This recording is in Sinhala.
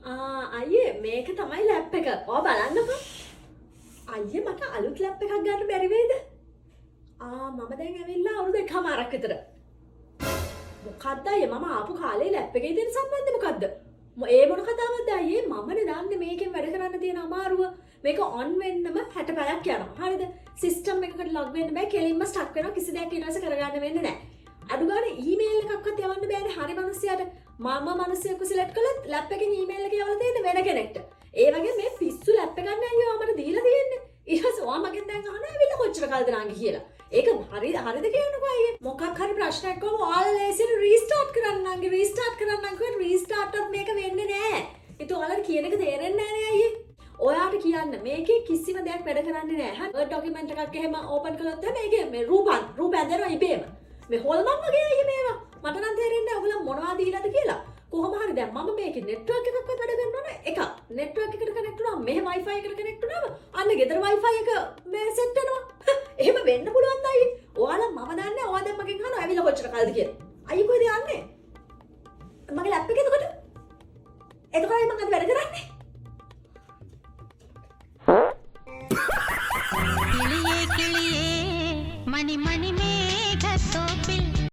අයියේ මේක තමයි ලැප් එක. ඔයා බලන්නකෝ. අයියේ මට අලුත් ලැප් එකක් ගන්න බැරි වේද? මම දැන් ඇවිල්ලා අවුරුදු 1කමාරක් විතර. මොකද්ද අයියේ මම ආපු කාලේ ලැප් එකේ තියෙන සම්බන්ධය මොකද්ද? ඒ මොන කතාවක්ද අයියේ? මමනේ දන්නේ මේකෙන් වැඩ කරන්න තියෙන අමාරුව. මේක ඔන් වෙන්නම 60 පැයක් යනවා. හරිද? සිස්ටම් එකකට ලොග් වෙන්න බෑ. කෙලින්ම ස්ටක් වෙනවා. කිසි දෙයක් ඊට පස්සේ කරගන්න වෙන්නේ නැහැ. අඩු ගානේ ඊමේල් එකක්වත් යවන්න බෑනේ. හරි මිනිස්සයාට මම මිනිස්සෙක්ව සිලෙක්ට් කළොත් ලැප් එකෙන් ඊමේල් එක යවලා තියෙන්නේ වෙන කෙනෙක්ට. ඒ වගේ මේ පිස්සු ලැප් එක ගන්න අයියෝ මට දීලා තියෙන්නේ. ඊට පස්සේ ඔයා මගෙන් දැන් අහනවා ඇවිල්ලා කොච්චර කාලද නාගේ කියලා. ඒක හරිද කියන්නකෝ අයියේ. මොකක් හරි ප්‍රශ්නයක් වම ඔයාලා ලේසියෙන් රීස්ටාර්ට් කරන්නන්ගේ රීස්ටාර්ට් කරන්නන් කිව්වොත් රීස්ටාර්ට්වත් මේක වෙන්නේ නැහැ. ඒක ඔයාලට කියන එක තේරෙන්නේ නැහැ නේ අයියේ. ඔයාට කියන්න මේකේ කිසිම දෙයක් වැඩ කරන්නේ නැහැ. වර්ඩ් ඩොකියුමන්ට් එකක් එහෙම ඕපන් කළොත් මේකේ මේ රූප ඇදෙනවා ඉබේම. මේ හොල්මන් වගේ අයියේ මේවා. මට නම් තේරෙන්නේ නැහැ ඔයගොල්ලෝ මොනවද දීලාද කියලා. කොහොම හරි දැන් මම මේකේ නෙට්වර්ක් එකක්වත් වැඩ කරනවා නේ. එකක් නෙට්වර්ක් එකට කනෙක්ට් වුණාම මෙහෙ Wi-Fi එකට කනෙක්ට් වුණාම අන්න ගෙදර Wi-Fi එක මේ සෙට් වෙනවා. එහෙම වෙන්න පුළුවන් ද අයියේ. ඔයාලා මම දන්නේ ඔයා දැන් මගෙන් අහනවා ඇවිල්ලා කොච්චර කාලද කියලා. අයියේ කොහෙද යන්නේ? මගේ ලැප් එක එතකොට මම අද වැඩ කරන්නේ. கிளியே கிளியே மணி மணி